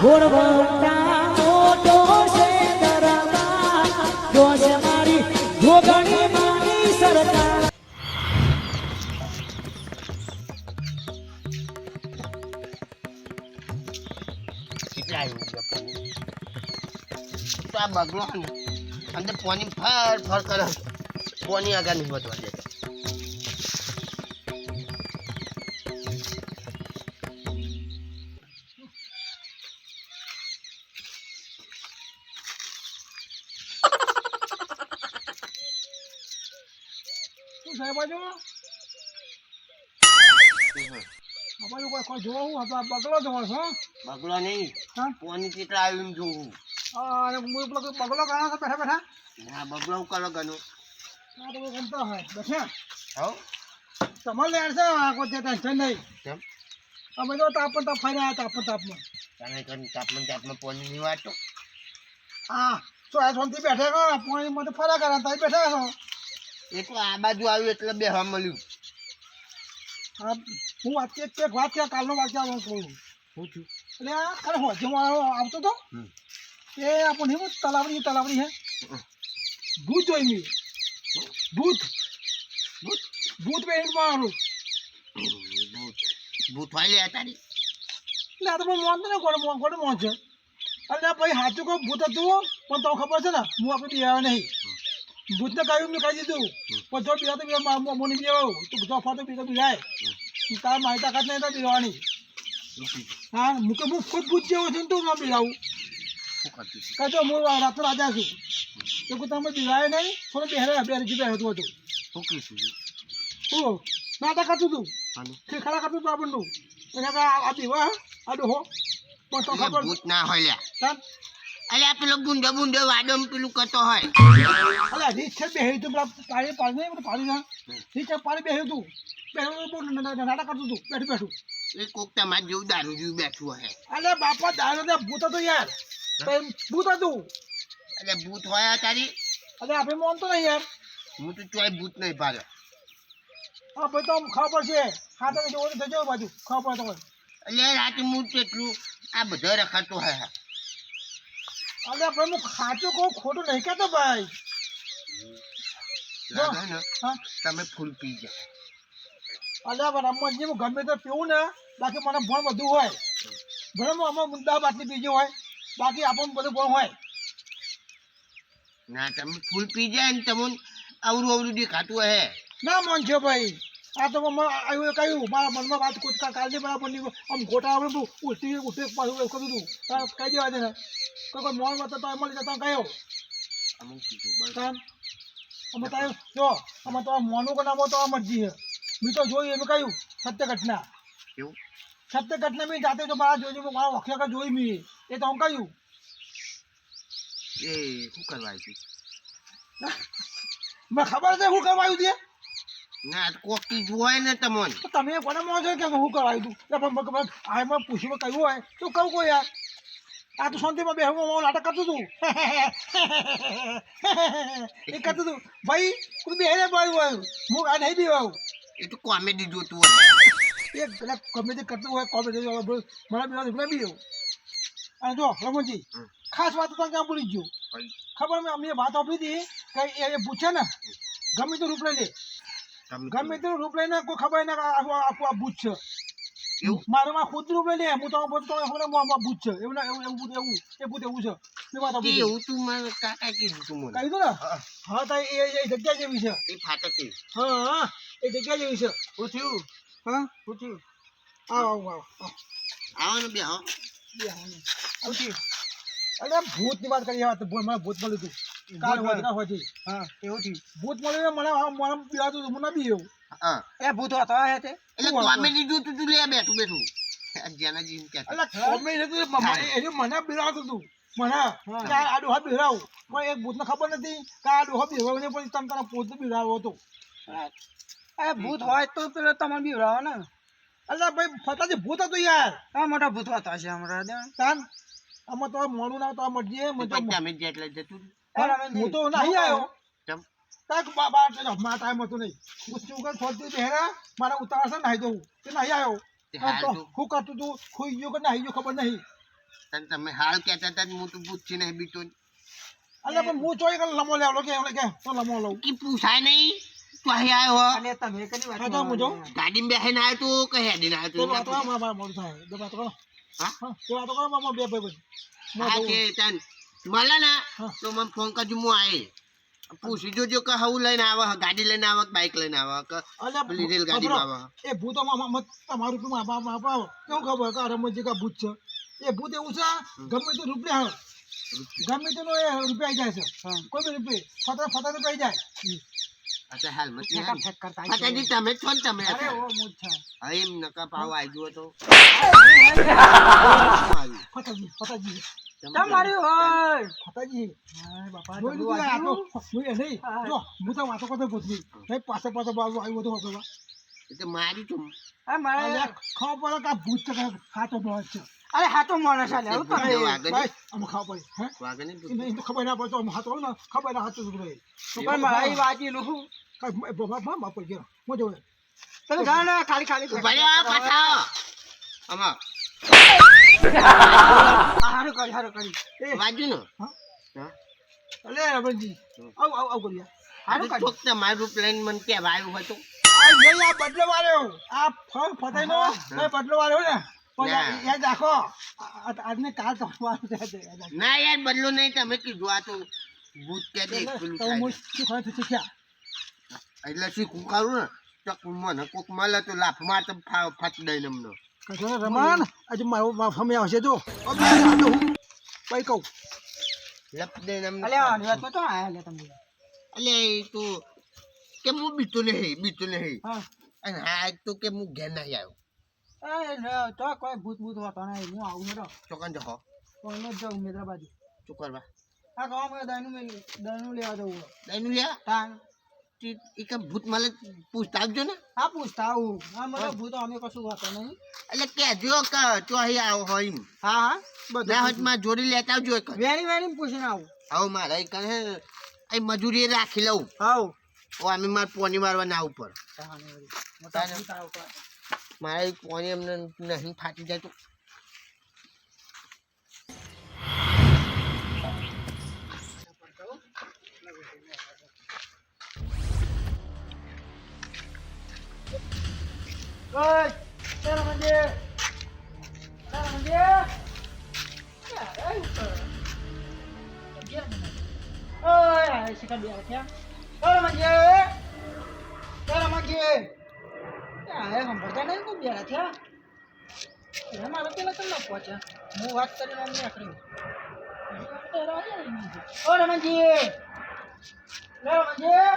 ઘોડવંટા મોટો છે દરબાર જોશ મારી જોગણી માની સરકાર કેટલા આવ્યું તો આ બગલો ને અંદર પાણી ફર ફર કરે પાણી આગળ નહીં વધવા દે બાજુ કોઈ જોવું બગલો જોવો છો બગલો નહીં હા પાણી કેટલા આવ્યું એમ જોવું અને બગલો કાઢો છો બેઠા બેઠા ના બગલો કરો ગનું હા તો ગમતા હોય બેઠા હવ તમારે લેર છે કોઈ ટેન્શન નહીં કેમ અમે તો તાપમાં તાપ ફરી આવ્યા તાપમાં તને કરી તાપમાં પાણી નહીં વાટતો હા તો આ શાંતિ બેઠા કરો પાણીમાં તો ફરા કરે તમે બેઠા છો એ તો આ બાજુ આવ્યું એટલે બેહવા મળ્યું હા હું વાત ક્યાં કાલનો વાક્ય કહું શું છું એટલે આ અરે હોજે આવતો તો એ આપણને હું તલાવડી હે ભૂત જોઈ મી ભૂત પેન્ટ મારું ભૂત વાળી તારી એટલે આ તો પણ મોન ને ગોડે મોન છે એટલે ભાઈ સાચું કહું ભૂત હતું પણ તો ખબર છે ને હું આપણે બિહાર નહીં ભૂતને કહ્યું મેં કહી દીધું પણ જો બીજા તો મોની બિહાવ તું જો ફાતો બીજો બિહાય તારા મારી તાકાત નહીં તો બિહાવાની હા મુકે હું ખુદ ભૂત જેવો છું ને તું ન બિહાવું કહે હું રાતનો રાજા છું તો કોઈ તમે બિહાય નહીં થોડું બેહરે હતું શું કહીશું હું નાટક કરતું તું ખરા કરતું તું આપણનું એને આ બીવા આ ડોહો પણ તો ખબર ભૂત ના હોય લ્યા અલ્યા પેલો બુંડો વાડમ પેલું કરતો હોય અલ્યા રીત છે બેહ્યું તું પેલા પાણી ના રીત છે પાણી બેહ્યું તું નાટક કરતું તું બેઠું એ કોક તમારે જેવું દારૂ જેવું બેઠું હોય અલ્યા બાપા દારૂ ભૂત હતું યાર ભૂત હતું એટલે ભૂત હોય તારી અરે આપણે માનતો નહીં યાર હું તો ચોય ભૂત નહીં પાડ્યો હા ભાઈ તો ખબર પડશે હા તમે જોવો તો જજો બાજુ ખબર પડે તો એટલે રાતે હું કેટલું આ બધા રખાતો હોય અરે ભાઈ હું ખાતું કહું ખોટું નહીં કહેતો ભાઈ લાગે ને હા તમે ફૂલ પી ગયા અલ્યા રમતજી હું ગમે તો પીવું ને બાકી મને ભણ બધું હોય ભલે હું આમાં મુદ્દા બાટલી બીજું હોય બાકી આપણને બધું ભણ હોય ના તમે ફૂલ પી જાય ને તમને અવરું દેખાતું હોય ના મન છે ભાઈ આ તો આવ્યું કહ્યું મારા મનમાં વાત કાલની બરાબર આમ ગોટા આવડે ઉઠી પાછું કર્યું હતું કહી દેવા દે ને કોઈ મોન વાત તો મળી જતા કહ્યો અમુક કીધું બસ અમે તો જો અમે તો મોનું કે નામો તો આ મરજી છે મેં તો જોયું એમ કહ્યું સત્ય ઘટના કેવું સત્ય ઘટના મેં જાતે તો મારા જોઈ મારા વખત જોઈ મેં એ તો હું કહ્યું એ શું કરવા આવ્યું મને ખબર છે શું કરવા આવ્યું તે ના કોક કીધું હોય ને તમને તો તમે કોને મોં છો કે હું કરવા આવ્યું તું આમાં પૂછ્યું કહ્યું હોય તો કહું કોઈ યાર આ તો શાંતિમાં બે હું નાટક કરતું હતું એ કરતું હતું ભાઈ તું બે આવ્યું હું આ નહીં બીવાયું એ તો કોમેડી જોતું હોય એ પેલા કોમેડી કરતું હોય કોમેડી મને બીવા બી અને જો રમણજી ખાસ વાત તો ક્યાં ભૂલી ગયું ખબર મેં અમને વાત આપી હતી કે એ પૂછે ને ગમે તે રૂપ લઈ લે ગમે તે રૂપ લઈને કોઈ ખબર ને આખું આ ભૂત છે મારું માં ખુદ રૂપ લઈ લે હું તો ભૂત છે એવું એ ભૂત એવું છે મેં વાત આપી એવું તું મારે કાકા કીધું તું મને કહી દો ને હા તો એ જગ્યા જેવી છે એ ફાટક હા એ જગ્યા જેવી છે શું થયું હા શું થયું આવો આવો ને બે હા શું થયું અરે ભૂત ની વાત કરી મને ભૂત મળ્યું હતું કાલ હોય હા એવું થયું ભૂત મળ્યું મને પીવાતું હતું મને બી એવું હા એ ભૂત હતા એટલે કોમેડી જોતું તું લે બેઠું જેનાજી એટલે કોમેડી હતું મને બિરાતું હતું મને આ ડોહા બિરાવું પણ એક ભૂતને ખબર નથી કે આ ડોહા બિરાવ ને પણ તમે તારા પોતે બિરાવો હતો એ ભૂત હોય તો પેલો તમે બિરાવો ને એટલે ભાઈ ફટાથી ભૂત હતું યાર હા મોટા ભૂત હતા છે હમણાં તાન આમાં તો મોડું ના તો મરજી તમે જેટલે જતું હું તો નહીં આવ્યો કેમ તક બાબા મારા ટાઈમ હતો નહીં હું ચુગર છોડતી પહેરા મારા ઉતાવળ છે નાહી જવું તે નહીં આવ્યો હું કરતું તું ખુઈ ગયો કે નાહી ગયો ખબર નહીં તને તમે હાલ કહેતા હતા ને હું તો પૂછી નહીં બીતો અલ્યા પણ હું ચોઈ કર લમો લેવલો કે એમને કે તો લમો લઉં કે પૂછાય નહીં તો અહીં આવ્યો અને તમે કની વાત હા તો હું જાઉં ગાડીમાં બેસીને આવ્યો તું કે હેડીને તો આવ્યો વાત તું કરો મારા મોડું થાય તો વાત કરો હા? હા તો વાત કરો મારા બે ભાઈ હા તે તન મળે ને હા. તો મને ફોન કરજો હું આવી પૂછી જોજો કે હું લઈને આવે ગાડી લઈને આવે કે બાઇક લઈને આવે કે પેલી રેલગાડીમાં આવે એ ભૂતો તમારું કેવું ખબર કે રમતજી કા ભૂત છે એ ભૂત એવું છે ગમે તે રૂપિયા આવે ગમે તેનો એ રૂપિયા જાય છે કોઈ બી રૂપિયા ફતા રૂપિયા જાય અચ્છા હાલ મત ફેંકા ફેંક કરતા આવી ફટાજી તમે છો ને તમે અરે ઓ મૂળ છે હા એમ નકા પાવ આવી ગયો તો ફતાજી તમારી હોય ફતાજી હા બાપા જોઈ ડબલું લીધું આ તો વાગ્યું. હું એ નહીં જો હું તો વાતો કરતો ભૂતની નહીં પાછો બાજુ આવ્યો હતો હોતો એટલે મારી તું આ મારે ખબર પડે કે આ ભૂત છે કે ખાતો માણસ છે અરે હા તો માણસ આલે આવું તો ભૂત નહીં. વાગે ભાઈ અમે ખાવા પડે હે વાગે ને એને તો ખબર ના પડે તો અમે હાથ હોય ને ખબર ના હાથ તો ભાઈ પણ મારા એ વાંચેલું હું કઈ બાપા બાપા ગયો હું જોવે તમે જાણો ને ખાલી ખાલી ઉભા રહ્યો પાછા આમાં હારું કરી એ વાજુ ને હા હા અલે રમણજી આવ કરીએ હારું કરી ચોક તમારું રૂપ લઈને મને કહેવા આવ્યું હતું આ નહીં આ બદલો વાળ્યો આ ફળ ફતાઈ નો એ બદલો વાળ્યો ને પણ ના. યાદ રાખો આજને કાલ તો વાળું છે ના યાર બદલો નહીં તમે કીધું આ તો ભૂત કે દે પેલું તો હું થાય શીખવા તો શીખ્યા એટલે શીખું કરું ને તો મને કોક મળે તો લાફ માર તો ફાટ દઈને અમને કશો ને રમણ આજે મારું સમય આવશે જો ભાઈ કહું લપ દઈને અમને અલે આની વાતમાં તો આયા લે તમે એટલે એ તો કે હું બીતું નહીં હા અને હા તો કે હું ઘેર નહીં આવ્યો એ તો કોઈ ભૂત ભૂત હોતો નહીં હું આવું હેડો ચોકન જહો કોઈને જ જાઉં મેદરા બાજુ શું કરવા આ ગામમાં દહીંનું લેવા જવું દઈનું લ્યા તાન એ કે ભૂત મળે પૂછતા આવજો ને હા પૂછતા આવું હા મને ભૂતો અમે કશું હોતો નહીં એટલે કહેજો કે તો અહીં આવો હોય એમ હા હા ના હોય તો મારે જોડી લેતા આવજો એક વેણી પૂછીને આવું હવે મારે એક કહે એ મજૂરી રાખી લઉં હાઉ ઓ અમે મારે પોની મારવા ના ઉપર મોટા ભૂત આવું કરે. મારે પોની એમને નહીં ફાટી જાય તો ઓય ચાલો મંજે ઓય શિકાર બે રાખ્યા ચાલો મંજે એ સંભળતા નહીં કોઈ બે રાખ્યા એ મારે પેલા તમને પહોંચ્યા હું વાત કરીને અમને આકર્યું ઓ રમણજી રમણજી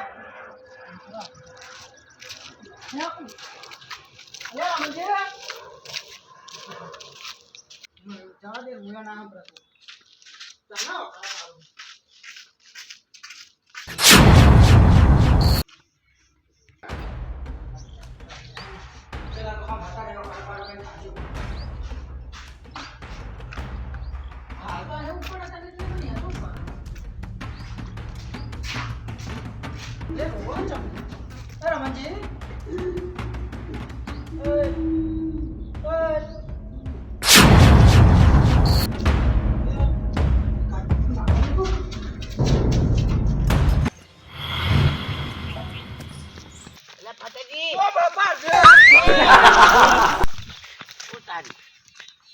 એટલે ફટેજી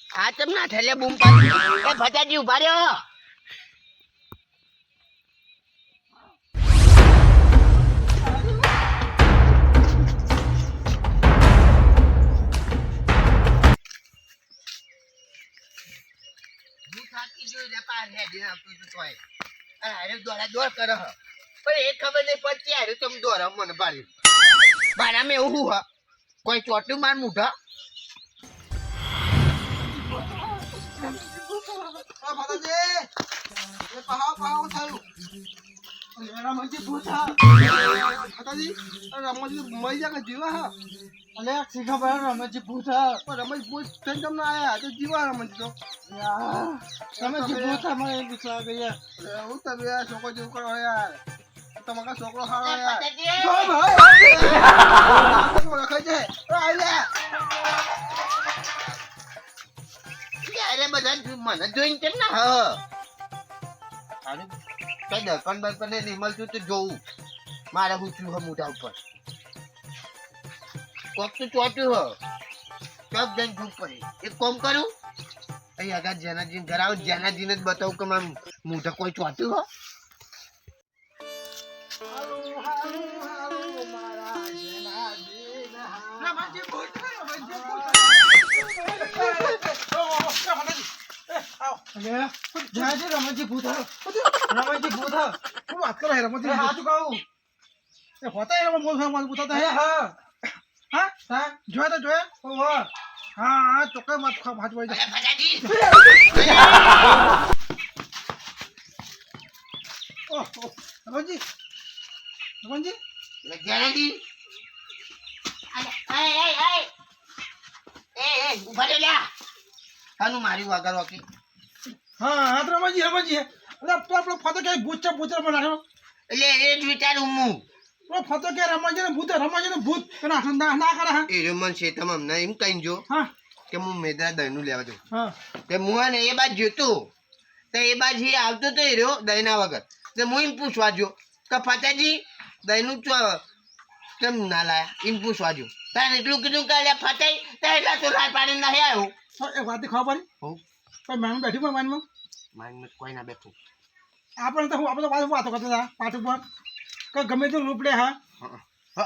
આ ચમ ના થેલે બૂમ પાડી એ ફટાજી ઉભા રહ્યો હું થાકી ગયો લે પાર હેડી આપતું તું તોય આ હારે દોડા દોડ કરે હ પણ એ ખબર નહીં પડતી હારે તમે દોડા મને પાડી બારામાં એવું હું હ કોઈ ચોટલું માર મુઢા રમણજી ભૂત હા ફતાજી રમણજી મરી જા કે જીવા હા અલે શીખા ભાઈ રમણજી ભૂત હા રમજ ભૂત થઈ તમને આયા તો જીવા રમણજી તો રમણજી ભૂત મને એ પૂછવા ગયા હું તમે યાર છોકરો જેવું કરો યાર તમારા છોકરો હારો યાર ફટાજી રખાઈ જાય યાર અરે બધા મને જોઈને કેમ ના હ સારું કઈ દર્પણ બર્પણ ને નિમલ છું તો જોવું મારે હું છું હ મોઢા ઉપર કોક તો ચોટ્યું હ ચોક જઈને ધૂપ પડે એક કોમ કરું અહીં આગળ જેનાજીને ઘર આવું જેનાજીને જ બતાવું કે મારું મોઢા કોઈ ચોટ્યું હ રમણજી ભૂત રમણજી ભૂત રમણજી ભૂત હું વાત કરો રમણજી હાચું કહું એ હોતા એમાં બોલ મારું પૂછતા હે હા હા હા જોયા તો જોયા ઓહો હા હા ચોક્કસ વાત હાચ પડી અરે ફટાજી ઓહો રમણજી રમણજી જેનાજી ઉભા રે લ્યા હાનું મારી વગર ઓકી હા હા તો રમણજી રમણજી એટલે આપણો ફતો કે ભૂત છે ભૂત રમણ નાખ્યો એટલે એ જ વિચારું હું પેલો ફતો કે રમણજી ને ભૂત ના ના કરે હા એ રમણ છે તમે અમને એમ કહીને જો હા કે હું મેદરા દહીંનું લેવા દઉં હા તે હું ને એ બાજુ જોતો તો એ બાજુ એ આવતો તો એ રહ્યો દહીંના વગર તો હું એમ પૂછવા જો કે ફતાજી દહીંનું કેમ ના લાયા એમ પૂછવા જો તારે એટલું કીધું કે અલ્યા ફતાઈ તારે એટલા તો લાલ પાણી ના આવ્યો એ વાત ખબર હોવ પડી કોઈ માન બેઠી પણ માનમાં મારી કોઈ ના બેઠું આપણે તો વાતો કરતા હતા પાઠ ઉપર કે ગમે તે રૂપ લે હા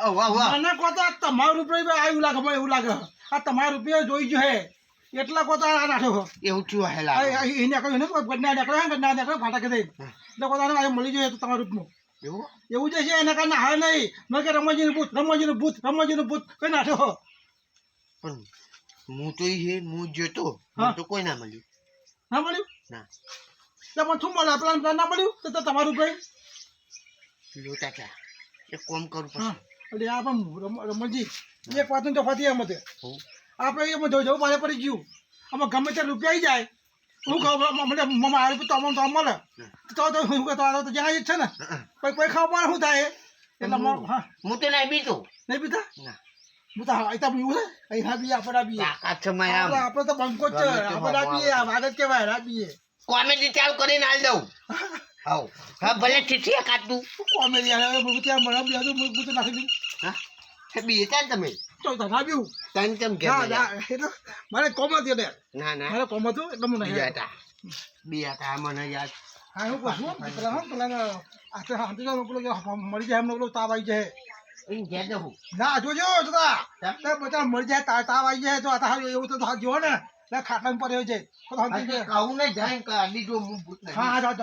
વાહ વાહ મને કહો તો આ તમારું રૂપિયા આવ્યું લાગે મને એવું લાગે આ તમારા રૂપિયા જોઈ જો હે એટલા કહો તો આ નાખ્યો એવું થયું હેલા એને કહ્યું ને ગડના નીકળે ગડના નીકળે ફાટા દઈ એટલે કહો તારે મળી જોઈએ તો તમારા રૂપનું એવું એવું જ છે એના કારણે હા નહીં મેં કે રમણજીનું ભૂત કઈ નાખ્યો પણ હું તો એ હું જોતો હા. મને તો કોઈ ના મળ્યું ના મળ્યું ના એટલે મને શું મળે પેલા ના મળ્યું તો તમારું ભાઈ લોટા ચા એક કોમ કરું હા પછી એટલે આ પણ રમણજી એક વાત તો ફતી એમ હતી હોવ આપણે એમાં જવું મારે પડી ગયું આમાં ગમે તે રૂપિયા આવી જાય હું કહું મને મારે તો અમને તો મળે તો હું તો જ્યાં જ છે ને પછી ખાવા શું થાય એટલે હા હું તો ના બીતો નહીં પીતા ના હું તો હા પીવું છે અહીં હા બીએ આપણે બીએ તાકાત છે મારે આમ આપણે તો બંકો જ છે આપણે બીએ આ વાત જ કહેવાય હા બીએ કોમેડી ચાલુ કરીને હાલ દઉં હાવ હા ભલે ચીઠી કાઢ દઉં કોમેડી યાર હું ત્યાં મને બી હતું હું તો નાખી દઉં હા બીએ ચાલ તમે તો ના પીવું તને કેમ કે ના ના એટલે મારે કોમ હતી એટલે ના ના મારે કોમ હતું એટલે હું નહીં બીયા તા મને યાદ હા હું પૂછું પેલા આખે હાથી પેલો મળી જાય એમનો પેલો તાવ આવી જાય એમ ઘેર જવું ના જોજો જતા બધા મળી જાય તાવ આવી જાય તો આ એવું તો જો ને એટલે ખાટલા પડ્યો છે કહું ને જાય કાઢી જો હું ભૂત નહીં હા જાઓ